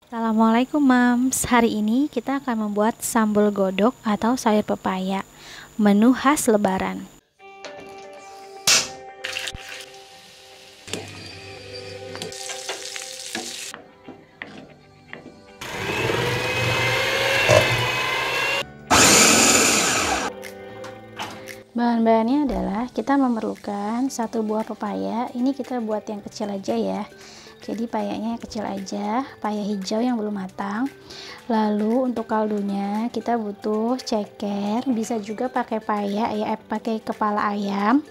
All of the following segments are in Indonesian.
Assalamualaikum Mams. Hari ini kita akan membuat sambal godok atau sayur pepaya, menu khas lebaran. Bahan-bahannya adalah kita memerlukan satu buah pepaya. Ini kita buat yang kecil aja ya. Jadi payanya kecil aja, paya hijau yang belum matang. Lalu untuk kaldunya kita butuh ceker, bisa juga pakai paya ya, pakai kepala ayam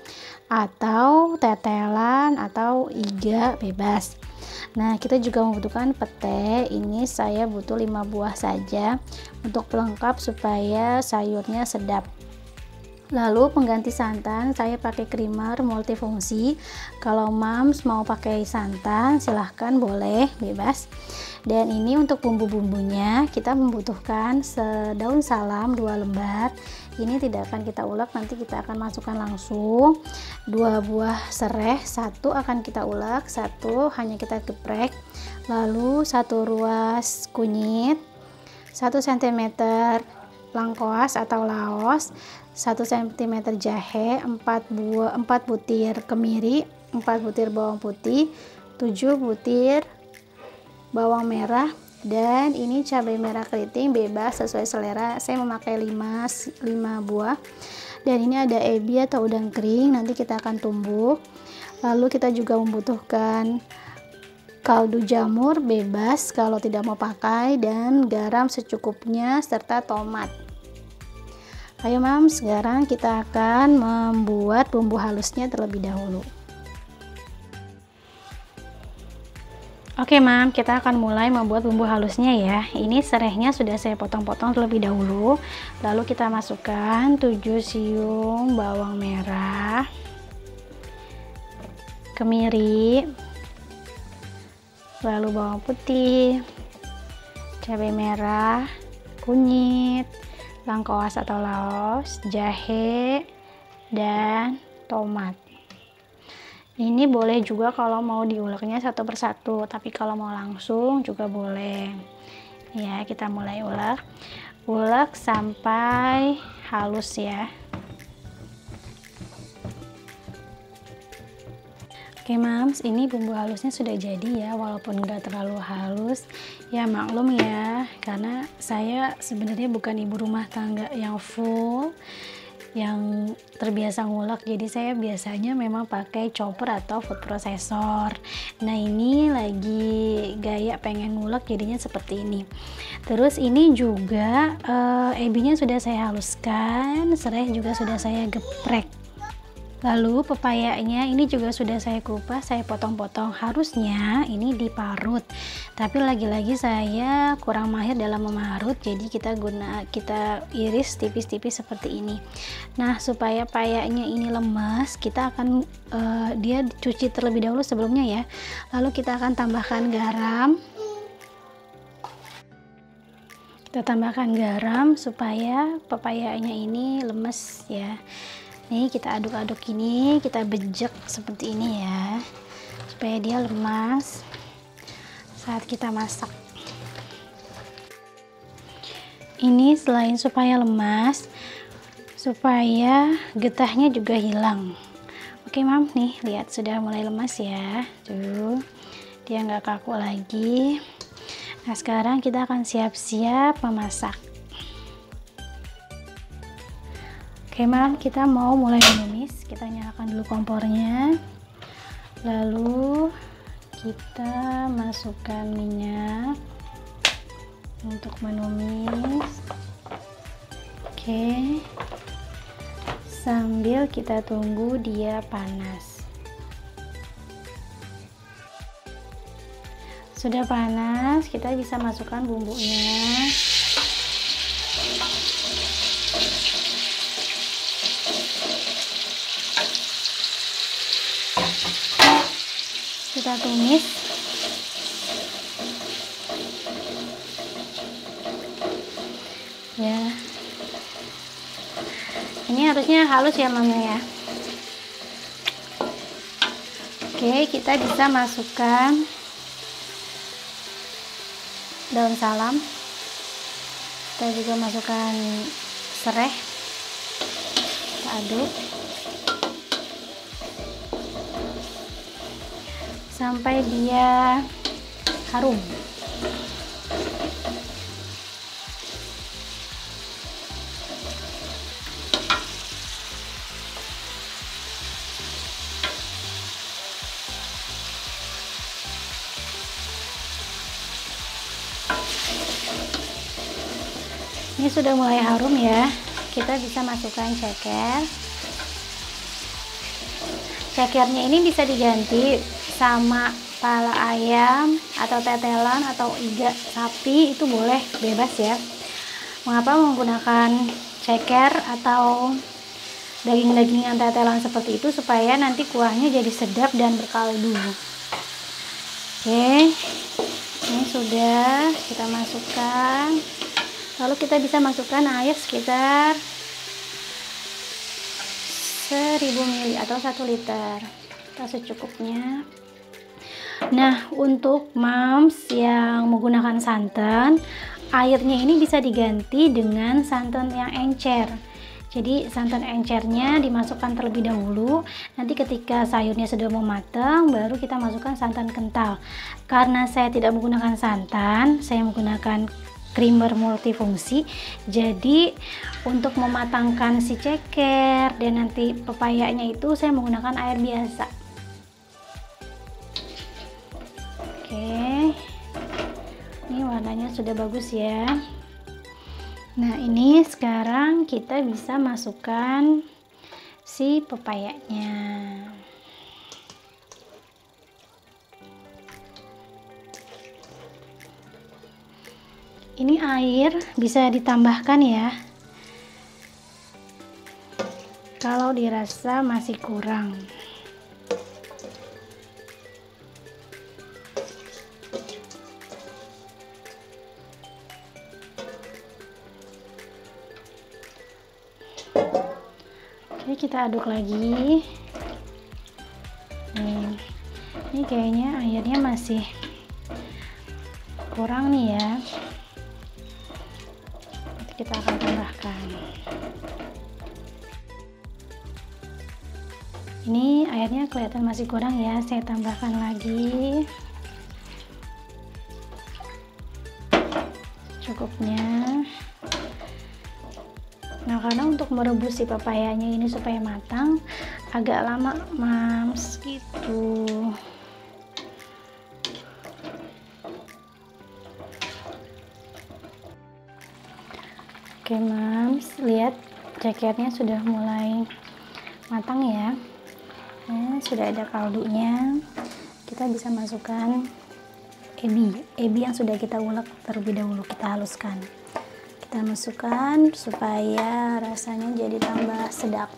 atau tetelan atau iga bebas. Nah, kita juga membutuhkan pete. Ini saya butuh 5 buah saja untuk pelengkap supaya sayurnya sedap. Lalu pengganti santan saya pakai creamer multifungsi. Kalau Mams mau pakai santan silahkan, boleh, bebas. Dan ini untuk bumbu-bumbunya kita membutuhkan sedaun salam 2 lembar. Ini tidak akan kita ulek, nanti kita akan masukkan langsung. 2 buah serai, 1 akan kita ulek, 1 hanya kita geprek. Lalu 1 ruas kunyit, 1 cm lengkuas atau laos, 1 cm jahe, 4 butir kemiri, 4 butir bawang putih, 7 butir bawang merah, dan ini cabai merah keriting bebas sesuai selera. Saya memakai 5 buah. Dan ini ada ebi atau udang kering, nanti kita akan tumbuk. Lalu kita juga membutuhkan kaldu jamur bebas kalau tidak mau pakai, dan garam secukupnya serta tomat. Ayo Mams, sekarang kita akan membuat bumbu halusnya terlebih dahulu. Oke Mam, kita akan mulai membuat bumbu halusnya ya. Ini serehnya sudah saya potong-potong terlebih dahulu. Lalu kita masukkan 7 siung bawang merah, kemiri, lalu bawang putih, cabai merah, kunyit, lengkuas atau laos, jahe, dan tomat. Ini boleh juga kalau mau diuleknya satu persatu, tapi kalau mau langsung juga boleh. Ya, kita mulai ulek sampai halus ya. Oke Mams, ini bumbu halusnya sudah jadi ya, walaupun nggak terlalu halus ya, maklum ya, karena saya sebenarnya bukan ibu rumah tangga yang full, yang terbiasa ngulek, jadi saya biasanya memang pakai chopper atau food processor. Nah ini lagi gaya pengen ngulek jadinya seperti ini. Terus ini juga ebinya sudah saya haluskan, serai juga sudah saya geprek. Lalu pepayanya ini juga sudah saya kupas, saya potong-potong. Harusnya ini diparut, tapi lagi-lagi saya kurang mahir dalam memarut, jadi kita iris tipis-tipis seperti ini. Nah, supaya payanya ini lemas, kita akan dia dicuci terlebih dahulu sebelumnya ya. Lalu kita akan tambahkan garam. Kita tambahkan garam supaya pepayanya ini lemes ya. Nih kita aduk-aduk ini, kita bejek seperti ini ya, supaya dia lemas saat kita masak. Ini selain supaya lemas, supaya getahnya juga hilang. Oke Mam, nih lihat sudah mulai lemas ya, tuh dia nggak kaku lagi. Nah sekarang kita akan siap-siap memasak. Oke Mam, kita mau mulai menumis. Kita nyalakan dulu kompornya, lalu kita masukkan minyak untuk menumis. Oke, sambil kita tunggu dia panas. Sudah panas, kita bisa masukkan bumbunya. Kita tumis. Ya. Ini harusnya halus ya Mama ya. Oke, kita bisa masukkan daun salam, kita juga masukkan serai, kita aduk sampai dia harum. Ini sudah mulai harum ya, kita bisa masukkan ceker. Cekernya ini bisa diganti sama pala ayam atau tetelan atau iga sapi, itu boleh, bebas ya. Mengapa menggunakan ceker atau daging-dagingan tetelan seperti itu? Supaya nanti kuahnya jadi sedap dan berkaldu. Oke, ini sudah kita masukkan. Lalu kita bisa masukkan air sekitar 1000 ml atau 1 liter, kita secukupnya. Nah, untuk moms yang menggunakan santan, airnya ini bisa diganti dengan santan yang encer. Jadi santan encernya dimasukkan terlebih dahulu, nanti ketika sayurnya sudah mau matang baru kita masukkan santan kental. Karena saya tidak menggunakan santan, saya menggunakan creamer multifungsi, jadi untuk mematangkan si ceker dan nanti pepayanya itu saya menggunakan air biasa. Oke, ini warnanya sudah bagus ya. Nah, ini sekarang kita bisa masukkan si pepayanya. Ini air bisa ditambahkan ya, kalau dirasa masih kurang. Oke, kita aduk lagi. Ini kayaknya airnya masih kurang nih ya, kita akan tambahkan. Ini airnya kelihatan masih kurang ya, saya tambahkan lagi cukupnya. Nah, karena untuk merebus si pepayanya ini supaya matang agak lama mams gitu. Oke mams, lihat cekernya sudah mulai matang ya. Sudah ada kaldunya. Kita bisa masukkan ebi yang sudah kita ulek terlebih dahulu, kita haluskan. Kita masukkan supaya rasanya jadi tambah sedap.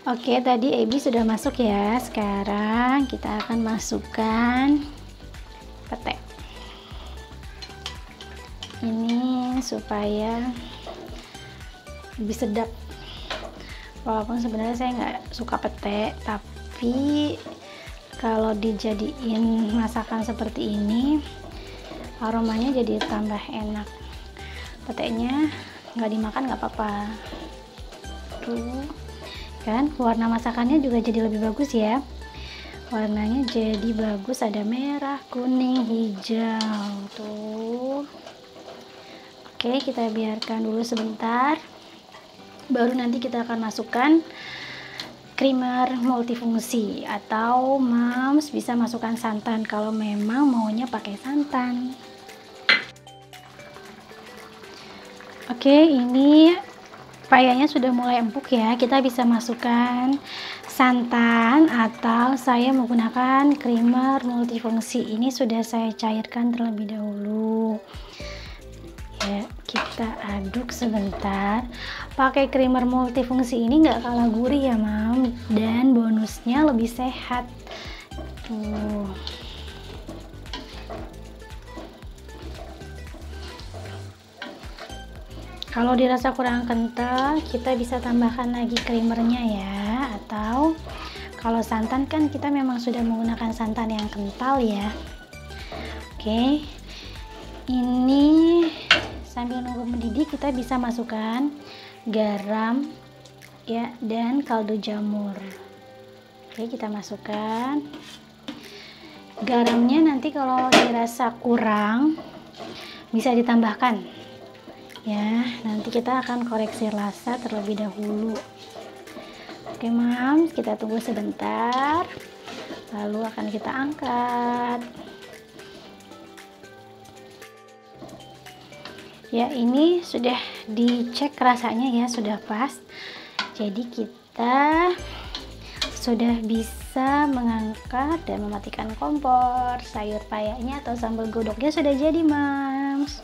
Oke, tadi ebi sudah masuk ya. Sekarang kita akan masukkan pete. Ini supaya lebih sedap. Walaupun sebenarnya saya nggak suka pete, tapi kalau dijadiin masakan seperti ini aromanya jadi tambah enak. Petenya nggak dimakan nggak apa-apa. Tuh kan, warna masakannya juga jadi lebih bagus ya. Warnanya jadi bagus, ada merah, kuning, hijau tuh. Oke, kita biarkan dulu sebentar, baru nanti kita akan masukkan creamer multifungsi, atau mams bisa masukkan santan kalau memang maunya pakai santan. Oke, ini payanya sudah mulai empuk ya, kita bisa masukkan santan atau saya menggunakan creamer multifungsi. Ini sudah saya cairkan terlebih dahulu ya, kita aduk sebentar. Pakai creamer multifungsi ini nggak kalah gurih ya mam, dan bonusnya lebih sehat tuh. Kalau dirasa kurang kental, kita bisa tambahkan lagi creamernya ya, atau Kalau santan kan kita memang sudah menggunakan santan yang kental ya. Oke, ini sambil nunggu mendidih kita bisa masukkan garam ya dan kaldu jamur. Oke, kita masukkan. Garamnya nanti kalau dirasa kurang bisa ditambahkan ya, nanti kita akan koreksi rasa terlebih dahulu. Oke Mams, kita tunggu sebentar, lalu akan kita angkat. Ya, ini sudah dicek rasanya ya, sudah pas. Jadi kita sudah bisa mengangkat dan mematikan kompor. Sayur payaknya atau sambal godoknya sudah jadi Mams.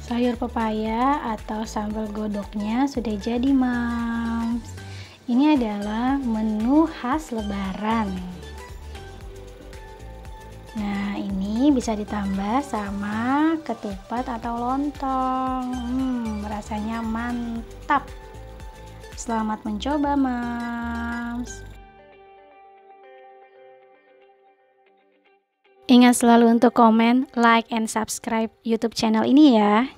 Sayur pepaya atau sambal godoknya sudah jadi Mams. Ini adalah menu khas lebaran. Nah, ini bisa ditambah sama ketupat atau lontong. Rasanya mantap. Selamat mencoba, Mams. Ingat selalu untuk komen, like, and subscribe YouTube channel ini ya.